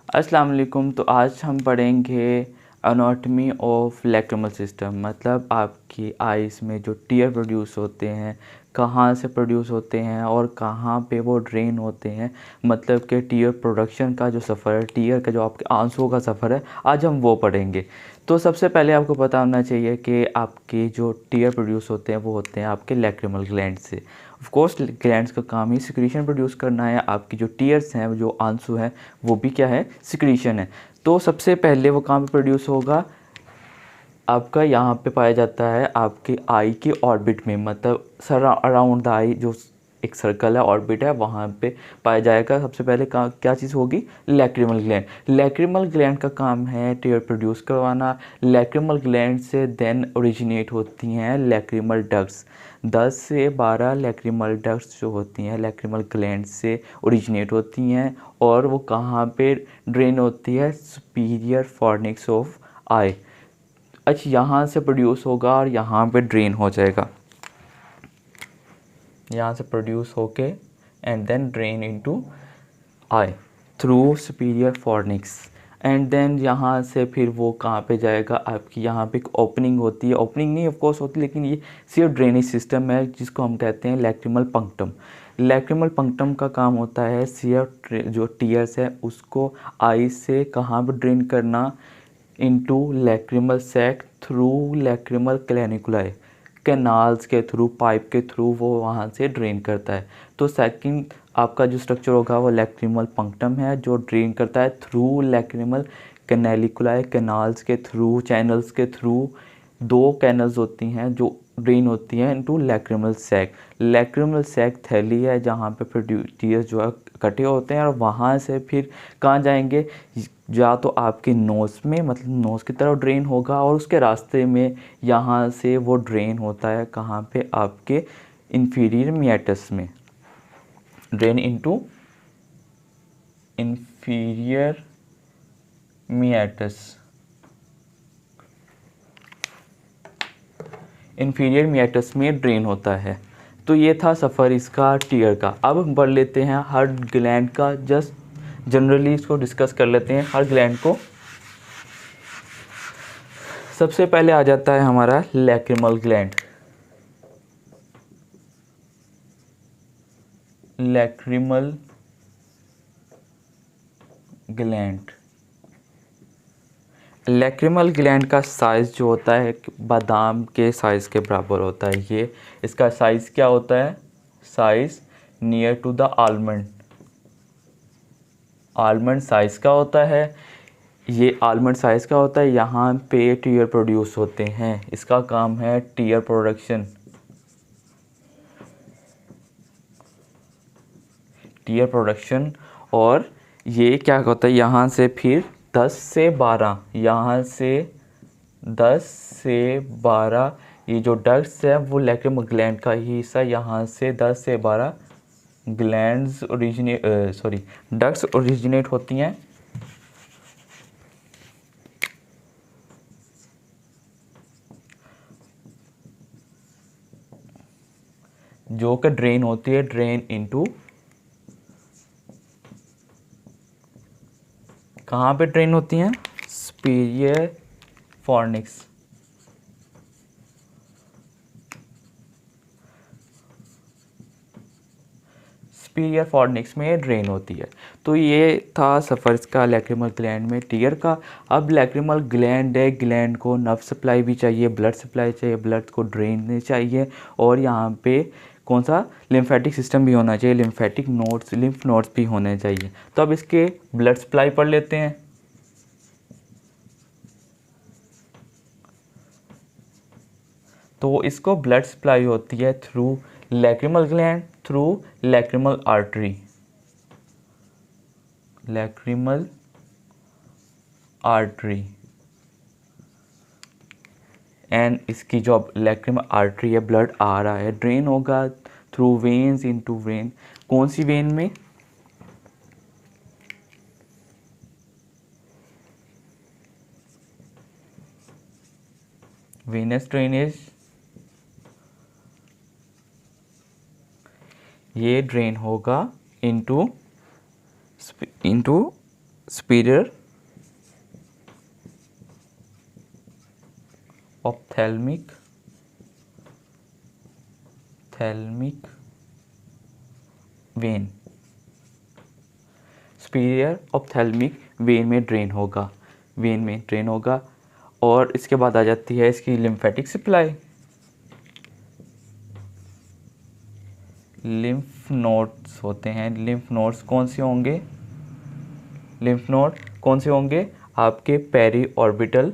अस्सलाम वालेकुम। तो आज हम पढ़ेंगे एनाटॉमी ऑफ लैक्रिमल सिस्टम, मतलब आपकी आइज़ में जो टीयर प्रोड्यूस होते हैं, कहाँ से प्रोड्यूस होते हैं और कहाँ पे वो ड्रेन होते हैं। मतलब कि टीयर प्रोडक्शन का जो सफ़र है, टीयर का जो आपके आंसुओं का सफ़र है, आज हम वो पढ़ेंगे। तो सबसे पहले आपको पता होना चाहिए कि आपके जो टीयर प्रोड्यूस होते हैं वो होते हैं आपके लैक्रिमल ग्लैंड से। ऑफ कोर्स ग्लैंड्स का काम ही सिक्रीशन प्रोड्यूस करना है। आपकी जो टीयर्स हैं, जो आंसू हैं, वो भी क्या है, सिक्रीशन है। तो सबसे पहले वो कहाँ पे प्रोड्यूस होगा, आपका यहाँ पे पाया जाता है आपके आई के ऑर्बिट में, मतलब सर अराउंड द आई जो एक सर्कल है, ऑर्बिट है, वहाँ पे पाया जाएगा। सबसे पहले क्या चीज़ होगी, लैक्रिमल ग्लैंड। लैक्रिमल ग्लैंड का काम है टीयर प्रोड्यूस करवाना। लैक्रिमल ग्लैंड से देन ओरिजिनेट होती हैं लैक्रिमल डक्ट्स। 10 से 12 लैक्रिमल डक्ट्स जो होती हैं लैक्रिमल ग्लैंड से ओरिजिनेट होती हैं, और वो कहाँ पे ड्रेन होती है, सुपीरियर फॉर्निक्स ऑफ आई। अच्छा, यहाँ से प्रोड्यूस होगा और यहाँ पे ड्रेन हो जाएगा। यहाँ से प्रोड्यूस होके and then drain into eye through superior fornix. And then यहाँ से फिर वो कहाँ पे जाएगा, आपकी यहाँ पे एक ओपनिंग होती है, ओपनिंग नहीं ऑफ कोर्स होती, लेकिन ये सिर्फ ड्रेनेज सिस्टम है जिसको हम कहते हैं लैक्रिमल पंक्टम। लैक्रिमल पंक्टम का काम होता है सिर्फ जो टीयर्स है उसको आई से कहाँ पे ड्रेन करना, into lacrimal sac through lacrimal canaliculi, canals के थ्रू, पाइप के थ्रू वो वहाँ से ड्रेन करता है। तो सेकंड आपका जो स्ट्रक्चर होगा वो लैक्रिमल पंक्टम है, जो ड्रेन करता है थ्रू लैक्रिमल कैनालिकुलाई, कैनाल्स के थ्रू, चैनल्स के थ्रू। दो कैनल्स होती हैं जो ड्रेन होती हैं into lacrimal sac. Lacrimal sac थैली है जहाँ पे फिर टीयर्स जो है इकट्ठे होते हैं, और वहाँ से फिर कहाँ जाएंगे, या तो आपके नोज़ में, मतलब नोज़ की तरफ ड्रेन होगा, और उसके रास्ते में यहाँ से वो ड्रेन होता है कहाँ पे, आपके इंफीरियर मियाटस में, ड्रेन इनटू इंफीरियर मियाटस। इंफीरियर मियाटस में ड्रेन होता है। तो ये था सफ़र इसका टीयर का। अब हम पढ़ लेते हैं हर ग्लैंड का, जस्ट जनरली इसको डिस्कस कर लेते हैं हर ग्लैंड को। सबसे पहले आ जाता है हमारा lacrimal gland. Lacrimal gland, lacrimal gland का साइज़ जो होता है बादाम के साइज़ के बराबर होता है। ये इसका साइज़ क्या होता है, size near to the almond. Almond size का होता है, ये आलमंड साइज़ का होता है। यहाँ पे टीयर प्रोड्यूस होते हैं, इसका काम है टीयर प्रोडक्शन। Tier production. और ये क्या होता है, यहाँ से फिर 10 से 12, यहाँ से 10 से 12 ये जो डक्ट्स है वो लैक्रिमल ग्लैंड का ही हिस्सा। यहाँ से 10 से 12 ग्लैंड्स डक्ट्स ओरिजिनेट होती हैं, जो कि ड्रेन होती है, ड्रेन इनटू, कहाँ पे ड्रेन होती हैं, सुपीरियर फॉर्निक्स। सुपीरियर फॉर्निक्स में ड्रेन होती है। तो ये था सफ़र इसका लैक्रिमल ग्लैंड में टीयर का। अब लैक्रिमल ग्लैंड है, ग्लैंड को नर्व सप्लाई भी चाहिए, ब्लड सप्लाई चाहिए, ब्लड को ड्रेन चाहिए, और यहाँ पे कौन सा, लिम्फेटिक सिस्टम भी होना चाहिए, लिम्फेटिक नोड्स, लिम्फ नोड्स भी होने चाहिए। तो अब इसके ब्लड सप्लाई पढ़ लेते हैं। तो इसको ब्लड सप्लाई होती है through lacrimal gland, through lacrimal artery, lacrimal artery. And इसकी जो लैक्रिमल आर्टरी है, ब्लड आ रहा है, ड्रेन होगा थ्रू वेन्स इनटू वेन। कौन सी वेन में, वेनस ड्रेनेज। ये ड्रेन होगा into superior ophthalmic when, superior ophthalmic when में ड्रेन होगा। और इसके बाद आ जाती है इसकी लिम्फेटिक सप्लाई। लिम्फ नोड्स होते हैं। लिम्फ नोड्स कौन से होंगे? लिम्फ नोड कौन से होंगे? आपके periauricular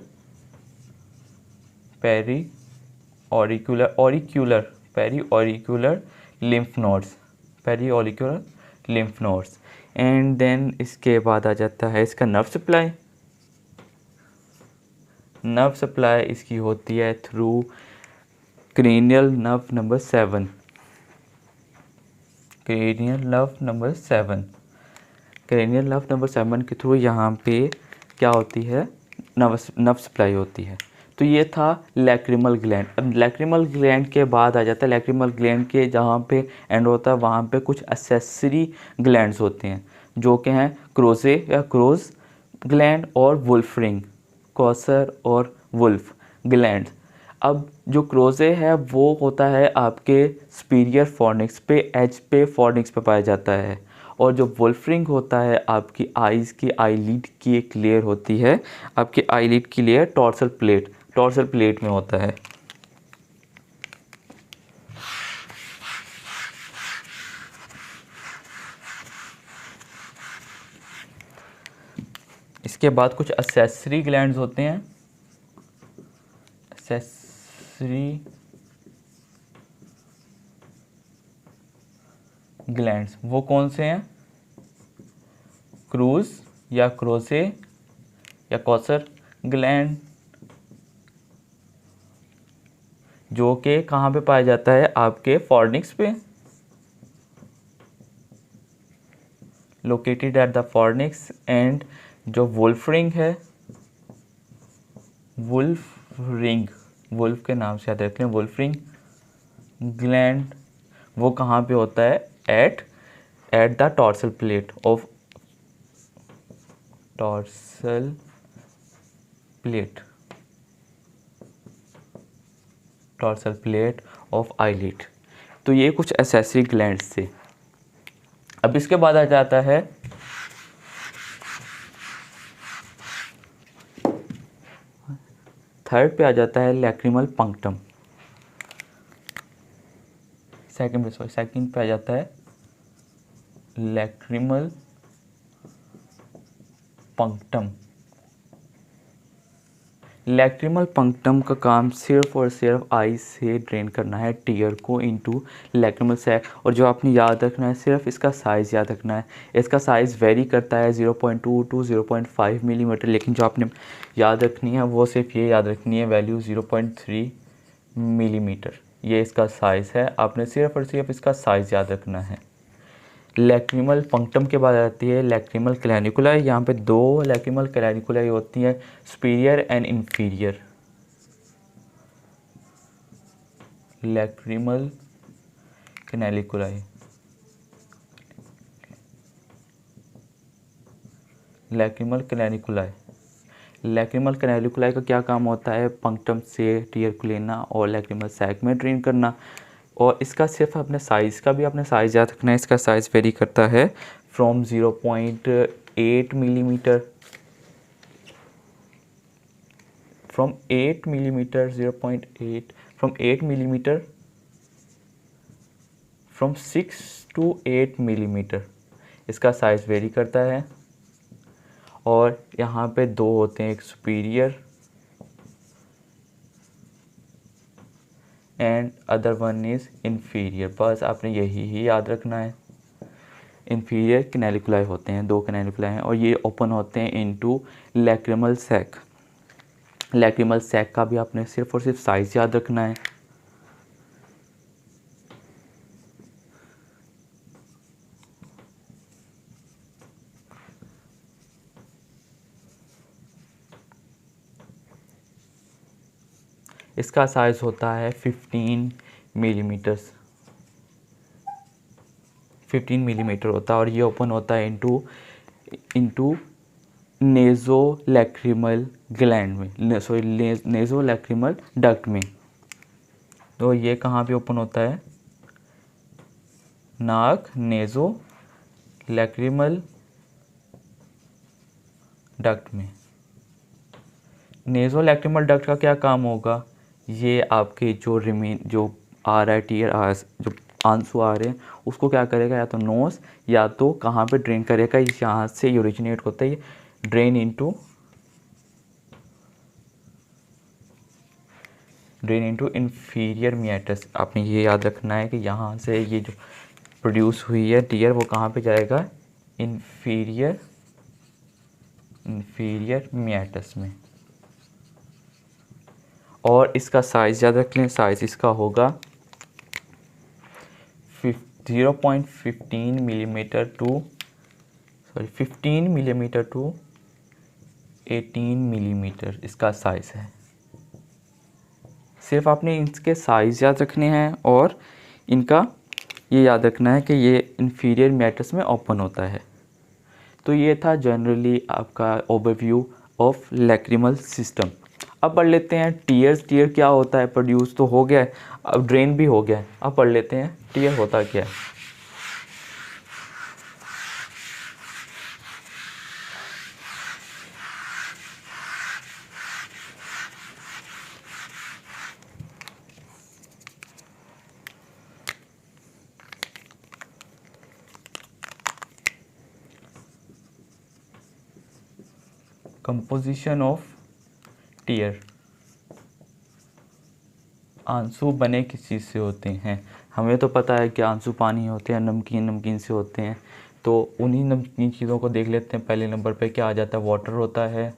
lymph nodes. And then इसके बाद आ जाता है इसका नर्व सप्लाई इसकी होती है through cranial nerve number 7। Cranial nerve number 7 के थ्रू यहाँ पे क्या होती है? नर्व सप्लाई होती है। तो ये था लैक्रिमल ग्लैंड। अब लैक्रिमल ग्लैंड के बाद आ जाता है, लैक्रिमल ग्लैंड के जहाँ पे एंड होता है वहाँ पे कुछ एक्सेसरी ग्लैंड्स होते हैं जो कि हैं क्रोजे या क्रोज ग्लैंड और वुल्फ रिंग, कॉसर और वुल्फ ग्लैंड। अब जो क्रोजे है वो होता है आपके सुपीरियर फॉर्निक्स पे, एज पे फॉर्निक्स पे पाया जाता है। और जो वुल्फ रिंग होता है आपकी आईज़ की आईलिड की एक लेयर होती है, आपकी आईलिड की लेयर टॉर्सल प्लेट में होता है। इसके बाद कुछ एक्सेसरी ग्लैंड्स होते हैं। एक्सेसरी ग्लैंड्स वो कौन से हैं? क्रूज या क्रोजे या कॉसर ग्लैंड, जो कि कहाँ पे पाया जाता है? आपके फॉर्निक्स पे, located at the fornix. And जो वुल्फ रिंग है, वुल्फ के नाम से याद रखते हैं, वुल्फ रिंग ग्लैंड, वो कहाँ पे होता है? At the tarsal plate of eyelid. तो ये कुछ एक्सेसरी ग्लैंड्स थे। अब इसके बाद आ जाता है थर्ड पे आ जाता है लैक्रिमल पंक्टम। सेकंड पे आ जाता है लैक्रिमल पंक्टम। लैक्रिमल पंक्टम का काम सिर्फ और सिर्फ आई से ड्रेन करना है टीयर को इनटू लैक्रिमल सैक। और जो आपने याद रखना है, सिर्फ इसका साइज़ याद रखना है। इसका साइज़ वेरी करता है 0.2 टू 0.5 मिलीमीटर, लेकिन जो आपने याद रखनी है वो सिर्फ ये याद रखनी है वैल्यू 0.3 मिलीमीटर। ये इसका साइज़ है, आपने सिर्फ और सिर्फ इसका साइज़ याद रखना है। लैक्रिमल पंक्टम के बाद आती है लैक्रिमल कैनिकुलाई। यहाँ पे दो लैक्रिमल कैनिकुलाई होती हैं, superior and inferior. Lacrimal canaliculi, lacrimal canaliculi का क्या काम होता है? पंक्टम से टीयर को लेना और लैक्रिमल सैक में ड्रेन करना। और इसका सिर्फ अपने साइज़ का भी अपने साइज़ याद रखना है। इसका साइज़ वेरी करता है from 0.8 millimetre, from 8 millimetre 0.8 from 8 millimetre, from 6 to 8 millimetre इसका साइज़ वेरी करता है। और यहाँ पे दो होते हैं, एक superior and other one is inferior. बस आपने यही ही याद रखना है। इन्फीरियर कैनिकुलाई होते हैं, दो कैनिकुलाई हैं और ये ओपन होते हैं into lacrimal sac. Lacrimal sac का भी आपने सिर्फ और सिर्फ साइज़ याद रखना है। इसका साइज़ होता है 15 मिलीमीटर होता है और ये ओपन होता है इनटू नेज़ोलैक्रिमल ग्लैंड में, सॉरी नेज़ोलैक्रिमल डक्ट में। तो ये कहाँ पे ओपन होता है? नाक नेज़ोलैक्रिमल डक्ट में। नेज़ोलैक्रिमल डक्ट का क्या काम होगा? ये आपके जो आ रहा है टीयर जो आंसू आ रहे हैं उसको क्या करेगा, या तो नोज या तो कहाँ पे ड्रेन करेगा, यहाँ से ओरिजिनेट होता है ये ड्रेन इनटू इंफीरियर मियाटस। आपने ये याद रखना है कि यहाँ से ये जो प्रोड्यूस हुई है टीयर वो कहाँ पे जाएगा? इंफीरियर मियाटस में। और इसका साइज़ याद रख लें, साइज़ इसका होगा 0.15 millimetre to 15 millimetre to 18 millimetre इसका साइज़ है। सिर्फ आपने इसके साइज़ याद रखने हैं और इनका ये याद रखना है कि ये इंफीरियर मैटर्स में ओपन होता है। तो ये था जनरली आपका ओवरव्यू ऑफ लैक्रिमल सिस्टम। अब पढ़ लेते हैं टीयर। टीयर क्या होता है? प्रोड्यूस तो हो गया है, अब ड्रेन भी हो गया है। अब पढ़ लेते हैं टीयर होता क्या है। Composition of tear. आंसू बने किस चीज़ से होते हैं? हमें तो पता है कि आंसू पानी होते हैं, नमकीन से होते हैं। तो उन्हीं नमकीन चीज़ों को देख लेते हैं। पहले नंबर पे क्या आ जाता है? वाटर होता है।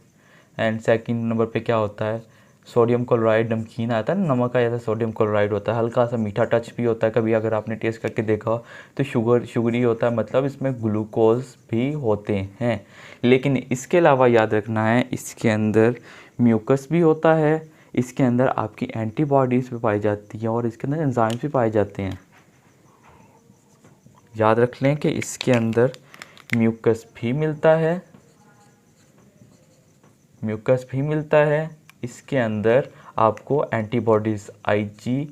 एंड सेकंड नंबर पे क्या होता है? Sodium chloride. नमकीन आता है ना, नमक आ जाता है, सोडियम क्लोराइड होता है। हल्का सा मीठा टच भी होता है। कभी अगर आपने टेस्ट करके देखा हो तो शुगरी होता है, मतलब इसमें ग्लूकोज भी होते हैं। लेकिन इसके अलावा याद रखना है इसके अंदर म्यूकस भी होता है, इसके अंदर आपकी एंटीबॉडीज़ भी पाई जाती हैं और इसके अंदर एंजाइम्स भी पाए जाते हैं। याद रख लें कि इसके अंदर म्यूकस भी मिलता है, इसके अंदर आपको एंटीबॉडीज़ IgA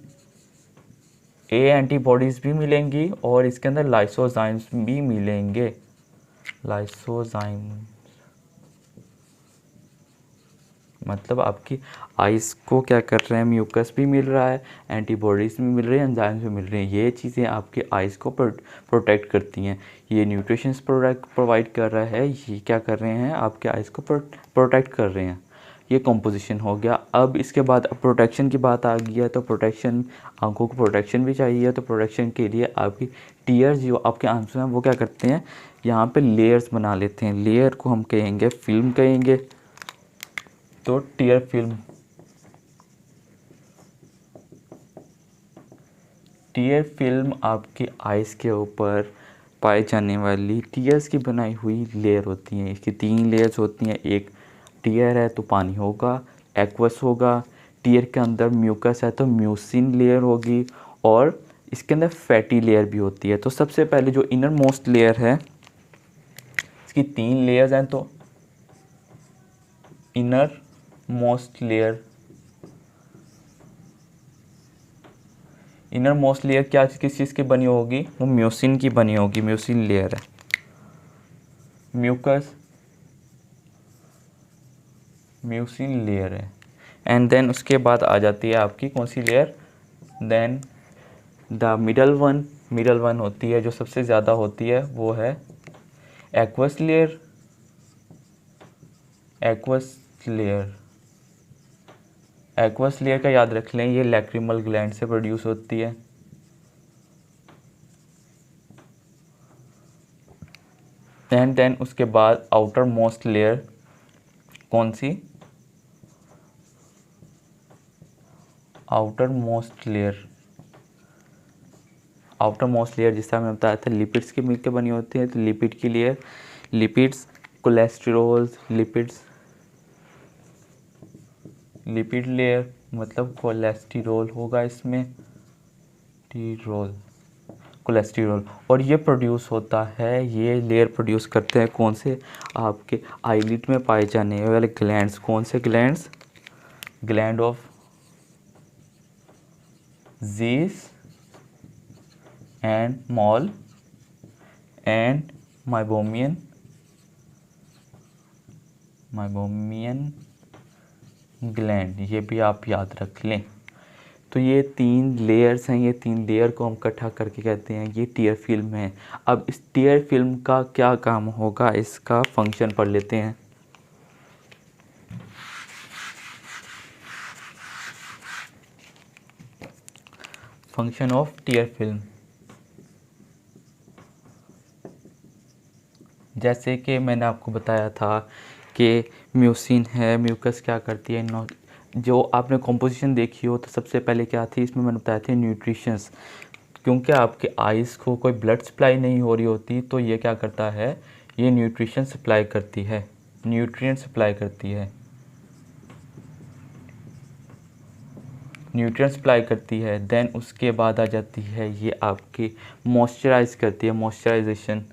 एंटीबॉडीज़ भी मिलेंगी और इसके अंदर लाइसोजाइम्स भी मिलेंगे। लाइसोजाइम मतलब आपकी आइस को क्या कर रहे हैं? म्यूकस भी मिल रहा है, एंटीबॉडीज़ भी मिल रही है, एंजाइम्स भी मिल रही हैं। ये चीज़ें आपकी आइस को प्रोटेक्ट करती हैं। ये न्यूट्रिशंस प्रोवाइड कर रहा है, ये क्या कर रहे हैं? आपके आइस को प्रोटेक्ट कर रहे हैं। ये कंपोजिशन हो गया। अब इसके बाद अब प्रोटेक्शन की बात आ गई है, तो प्रोटेक्शन, आंखों को प्रोटेक्शन भी चाहिए। तो प्रोटेक्शन के लिए आपकी टीयर्स जो आपके आंसू हैं वो क्या करते हैं? यहाँ पे लेयर्स बना लेते हैं। लेयर को हम कहेंगे फिल्म कहेंगे। तो टीयर फिल्म आपकी आइस के ऊपर पाए जाने वाली टीयर्स की बनाई हुई लेयर होती हैं। इसकी 3 लेयर्स होती हैं। एक टीयर है तो पानी होगा, एक्वस होगा। टीयर के अंदर म्यूकस है तो म्यूसिन लेयर होगी, और इसके अंदर फैटी लेयर भी होती है। तो सबसे पहले जो इनर मोस्ट लेयर है, इसकी 3 लेयर्स हैं। तो इनर मोस्ट लेयर क्या किस चीज़ की बनी होगी? वो म्यूसिन की बनी होगी। म्यूसिन लेयर है। म्यूसिन लेयर है। एंड देन उसके बाद आ जाती है आपकी कौन सी layer? Then the middle one होती है, जो सबसे ज़्यादा होती है, वो है एक्वस लेयर। एक्वस लेयर का याद रख लें, ये लैक्रिमल ग्लैंड से प्रोड्यूस होती है। एंड देन उसके बाद आउटर मोस्ट लेयर कौन सी? आउटर मोस्ट लेयर जिससे हमें बताया था लिपिड्स के मिलकर बनी होती है। तो लिपिड की layer, lipids, cholesterols, lipid layer मतलब कोलेस्ट्रॉल होगा इसमें, टीरोल। कोलेस्ट्रॉल। और ये प्रोड्यूस होता है, ये लेयर प्रोड्यूस करते हैं कौन से, आपके आईलिड में पाए जाने वाले ग्लैंड्स। कौन से glands? Gland of Zeis and Moll and meibomian gland, ये भी आप याद रख लें। तो ये 3 लेयर्स हैं, ये 3 लेयर को हम इकट्ठा करके कहते हैं ये टीयर फिल्म है। अब इस टीयर फिल्म का क्या काम होगा, इसका फंक्शन पढ़ लेते हैं। फंक्शन ऑफ टीयर फिल्म, जैसे कि मैंने आपको बताया था कि म्यूसिन है, म्यूकस क्या करती है, जो आपने कॉम्पोजिशन देखी हो तो सबसे पहले क्या थी इसमें मैंने बताया था न्यूट्रिशंस। क्योंकि आपके आइज़ को कोई ब्लड सप्लाई नहीं हो रही होती तो ये क्या करता है, ये न्यूट्रिशन सप्लाई करती है, न्यूट्रिएंट सप्लाई करती है, न्यूट्रिएंट सप्लाई करती है। देन उसके बाद आ जाती है ये आपकी मॉइस्चराइज करती है, मॉइस्चराइजेशन।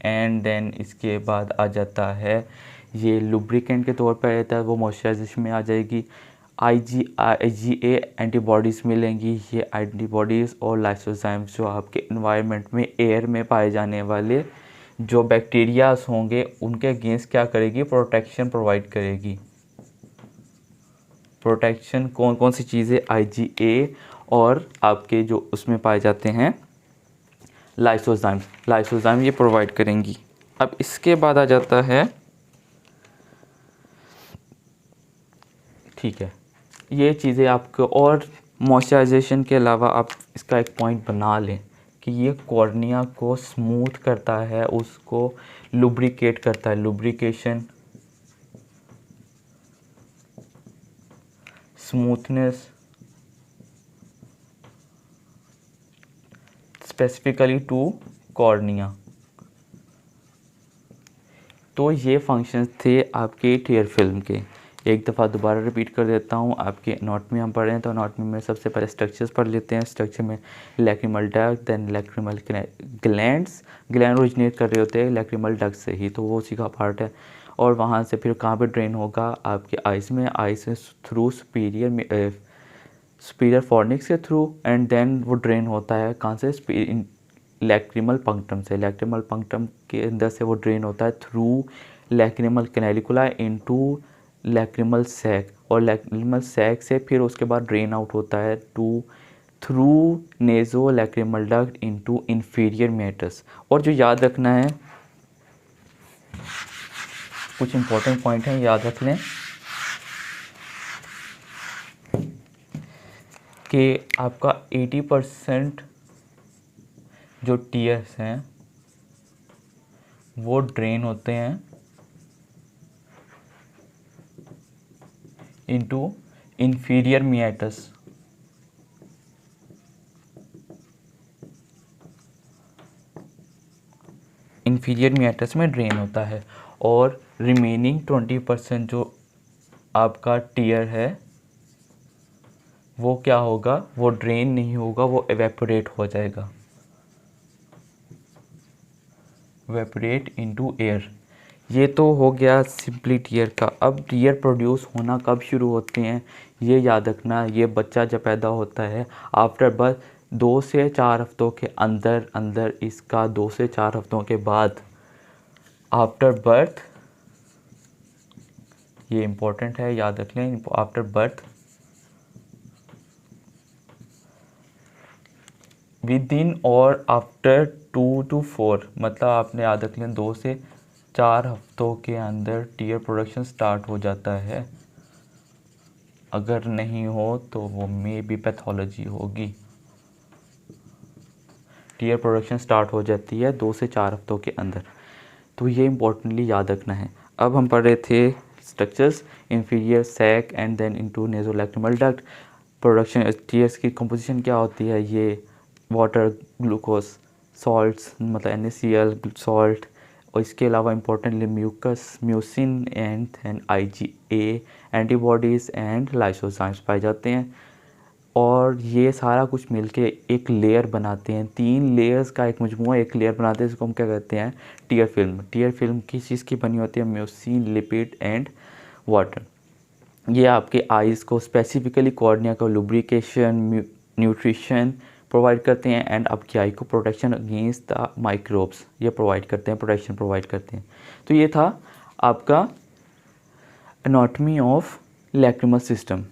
एंड देन इसके बाद आ जाता है ये लुब्रिकेंट के तौर पर रहता है, वो मॉइस्चराइजेशन में आ जाएगी। IgA एंटीबॉडीज़ मिलेंगी, ये एंटीबॉडीज़ और लाइसोजाइम्स जो आपके इन्वायरमेंट में एयर में पाए जाने वाले जो बैक्टीरियाज होंगे उनके अगेंस्ट क्या करेगी, प्रोटेक्शन प्रोवाइड करेगी। प्रोटेक्शन कौन कौन सी चीज़ें, IgA और आपके जो उसमें पाए जाते हैं लाइसोजाइम ये प्रोवाइड करेंगी। अब इसके बाद आ जाता है, ठीक है, ये चीज़ें आपको, और मॉइस्चराइजेशन के अलावा आप इसका एक पॉइंट बना लें कि ये कॉर्निया को स्मूथ करता है, उसको लुब्रिकेट करता है, lubrication, smoothness, specifically to cornea. तो ये फंक्शंस थे आपके टीयर फिल्म के। एक दफ़ा दोबारा रिपीट कर देता हूँ, आपके एनाटॉमी हम पढ़ रहे हैं तो एनाटॉमी में सबसे पहले स्ट्रक्चर्स पढ़ लेते हैं। स्ट्रक्चर में lacrimal duct, then lacrimal glands, gland originate कर रहे होते हैं लैक्रिमल डक्ट से ही, तो वो उसी का पार्ट है। और वहाँ से फिर कहाँ पे ड्रेन होगा, आपके आइज़ में, आइज़ से थ्रू सुपीरियर फॉर्निक्स के थ्रू, एंड देन वो ड्रेन होता है कहाँ से, लैक्रिमल पंक्टम से। लैक्रिमल पंक्टम के अंदर से वो ड्रेन होता है through lacrimal canalicula into lacrimal sac, और लैक्रिमल सैक से फिर उसके बाद ड्रेन आउट होता है through nasolacrimal duct into inferior meatus. और जो याद रखना है, कुछ इंपॉर्टेंट पॉइंट हैं याद रख लें कि आपका 80% जो टीयर्स हैं वो ड्रेन होते हैं इनटू इंफीरियर मियाटस। इंफीरियर मियाटस में ड्रेन होता है, और रिमेनिंग 20% जो आपका टीयर है वो क्या होगा, वो ड्रेन नहीं होगा, वो एवेपोरेट हो जाएगा, एवेपोरेट इनटू एयर। ये तो हो गया सिंपली टीयर का। अब टीयर प्रोड्यूस होना कब शुरू होते हैं ये याद रखना, ये बच्चा जब पैदा होता है आफ्टर बर्थ 2 से 4 हफ्तों के अंदर इसका 2 से 4 हफ्तों के बाद आफ्टर बर्थ, ये इम्पोर्टेंट है याद रख लें, आफ्टर बर्थ विद इन और आफ्टर 2 to 4, मतलब आपने याद रख लें 2 से 4 हफ्तों के अंदर टीयर प्रोडक्शन स्टार्ट हो जाता है। अगर नहीं हो तो वो मे बी पैथोलॉजी होगी। टीयर प्रोडक्शन स्टार्ट हो जाती है 2 से 4 हफ्तों के अंदर, तो ये इम्पोर्टेंटली याद रखना है। अब हम पढ़ रहे थे structures, inferior sac and then into nasolacrimal duct. Production tears की कंपोजिशन क्या होती है, ये वाटर, ग्लूकोज, सॉल्ट्स मतलब NaCl सॉल्ट, और इसके अलावा importantly mucus, mucin and IgA antibodies and lysozymes पाए जाते हैं। और ये सारा कुछ मिलके एक लेयर बनाते हैं, 3 लेयर्स का एक मजमूआ एक लेयर बनाते हैं, जिसको हम क्या कहते हैं, टीयर फिल्म। टीयर फिल्म किस चीज़ की बनी होती है, म्यूसिन, लिपिड एंड वाटर। ये आपके आइज़ को स्पेसिफिकली कॉर्निया को लुब्रिकेशन, न्यूट्रिशन प्रोवाइड करते हैं एंड आपकी आई को प्रोटेक्शन अगेंस्ट द माइक्रोब्स ये प्रोवाइड करते हैं, प्रोटेक्शन प्रोवाइड करते हैं। तो ये था आपका एनाटॉमी ऑफ लैक्रिमल सिस्टम।